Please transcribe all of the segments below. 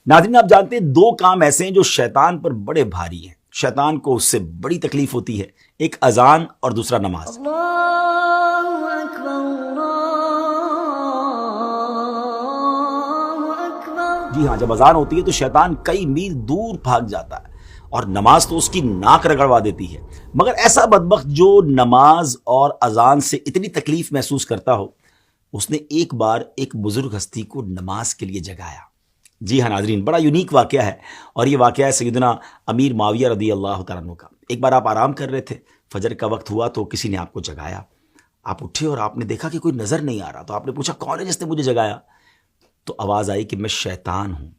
ناظرین آپ جانتے ہیں دو کام ایسے ہیں جو شیطان پر بڑے بھاری ہیں، شیطان کو اس سے بڑی تکلیف ہوتی ہے، ایک اذان اور دوسرا نماز۔ اللہ اکبر جی ہاں، جب اذان ہوتی ہے تو شیطان کئی میل دور بھاگ جاتا ہے اور نماز تو اس کی ناک رگڑوا دیتی ہے، مگر ایسا بدبخت جو نماز اور اذان سے اتنی تکلیف محسوس کرتا ہو، اس نے ایک بار ایک بزرگ ہستی کو نماز کے لیے جگایا۔ جی ہاں ناظرین، بڑا یونیک واقعہ ہے، اور یہ واقعہ ہے سیدنا امیر معاویہ رضی اللہ تعالیٰ عنہ کا۔ ایک بار آپ آرام کر رہے تھے، فجر کا وقت ہوا تو کسی نے آپ کو جگایا، آپ اٹھے اور آپ نے دیکھا کہ کوئی نظر نہیں آ رہا، تو آپ نے پوچھا کون ہے جس نے مجھے جگایا؟ تو آواز آئی کہ میں شیطان ہوں۔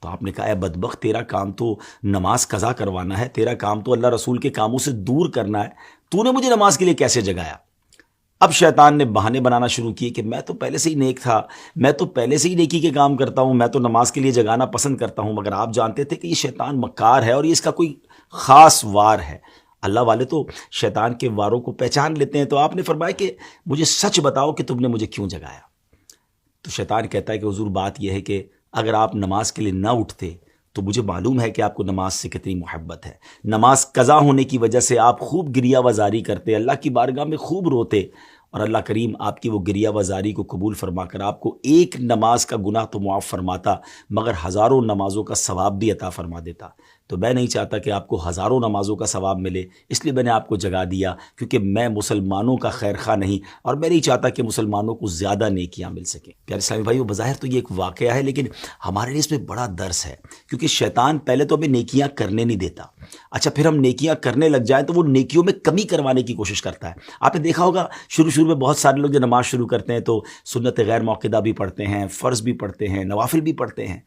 تو آپ نے کہا اے بدبخت، تیرا کام تو نماز قضا کروانا ہے، تیرا کام تو اللہ رسول کے کاموں سے دور کرنا ہے، تو نے مجھے نماز کے لیے کیسے جگایا؟ اب شیطان نے بہانے بنانا شروع کیے کہ میں تو پہلے سے ہی نیک تھا، میں تو پہلے سے ہی نیکی کے کام کرتا ہوں، میں تو نماز کے لیے جگانا پسند کرتا ہوں، مگر آپ جانتے تھے کہ یہ شیطان مکار ہے اور یہ اس کا کوئی خاص وار ہے۔ اللہ والے تو شیطان کے واروں کو پہچان لیتے ہیں۔ تو آپ نے فرمایا کہ مجھے سچ بتاؤ کہ تم نے مجھے کیوں جگایا؟ تو شیطان کہتا ہے کہ حضور بات یہ ہے کہ اگر آپ نماز کے لیے نہ اٹھتے تو مجھے معلوم ہے کہ آپ کو نماز سے کتنی محبت ہے، نماز قضا ہونے کی وجہ سے آپ خوب گریہ وزاری کرتے، اللہ کی بارگاہ میں خوب روتے، اور اللہ کریم آپ کی وہ گریہ وزاری کو قبول فرما کر آپ کو ایک نماز کا گناہ تو معاف فرماتا، مگر ہزاروں نمازوں کا ثواب بھی عطا فرما دیتا۔ تو میں نہیں چاہتا کہ آپ کو ہزاروں نمازوں کا ثواب ملے، اس لیے میں نے آپ کو جگا دیا، کیونکہ میں مسلمانوں کا خیر خواہ نہیں، اور میں نہیں چاہتا کہ مسلمانوں کو زیادہ نیکیاں مل سکیں۔ پیارے اسلامی بھائیو، بظاہر تو یہ ایک واقعہ ہے، لیکن ہمارے لیے اس میں بڑا درس ہے، کیونکہ شیطان پہلے تو ہمیں نیکیاں کرنے نہیں دیتا، اچھا پھر ہم نیکیاں کرنے لگ جائیں تو وہ نیکیوں میں کمی کروانے کی کوشش کرتا ہے۔ آپ نے دیکھا ہوگا شروع میں بہت سارے لوگ جو نماز شروع کرتے ہیں تو سنت غیر موقدہ بھی پڑھتے ہیں، فرض بھی پڑھتے ہیں، نوافل بھی پڑھتے ہیں،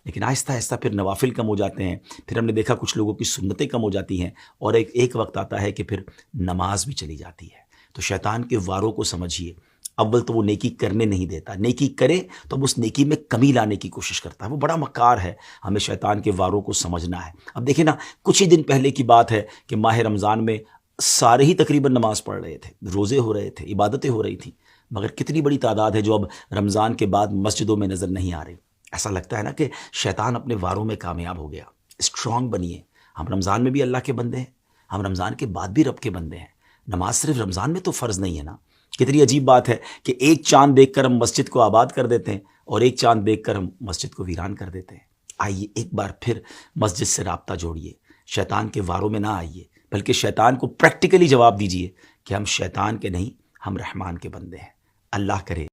لیکن آہستہ آہستہ پھر نوافل کم ہو جاتے ہیں، پھر ہم نے دیکھا کچھ لوگوں کی سنتیں کم ہو جاتی ہیں، اور ایک وقت آتا ہے کہ پھر نماز بھی چلی جاتی ہے۔ تو شیطان کے واروں کو سمجھیے، اول تو وہ نیکی کرنے نہیں دیتا، نیکی کرے تو اب اس نیکی میں کمی لانے کی کوشش کرتا ہے، وہ بڑا مکار ہے، ہمیں شیطان کے واروں کو سمجھنا ہے۔ اب دیکھیں نا، کچھ ہی دن پہلے کی بات ہے کہ ماہ رمضان میں سارے ہی تقریباً نماز پڑھ رہے تھے، روزے ہو رہے تھے، عبادتیں ہو رہی تھیں، مگر کتنی بڑی تعداد ہے جو اب رمضان کے بعد مسجدوں میں نظر نہیں آ رہی۔ ایسا لگتا ہے نا کہ شیطان اپنے واروں میں کامیاب ہو گیا۔ اسٹرانگ بنیے، ہم رمضان میں بھی اللہ کے بندے ہیں، ہم رمضان کے بعد بھی رب کے بندے ہیں، نماز صرف رمضان میں تو فرض نہیں ہے نا۔ کتنی عجیب بات ہے کہ ایک چاند دیکھ کر ہم مسجد کو آباد کر دیتے ہیں، اور ایک چاند دیکھ کر ہم مسجد کو ویران کر دیتے ہیں۔ آئیے ایک بار پھر مسجد سے رابطہ جوڑیے، شیطان کے واروں میں نہ آئیے، بلکہ شیطان کو پریکٹیکلی جواب دیجیے کہ ہم شیطان کے نہیں، ہم رحمان کے بندے ہیں۔ اللہ کرے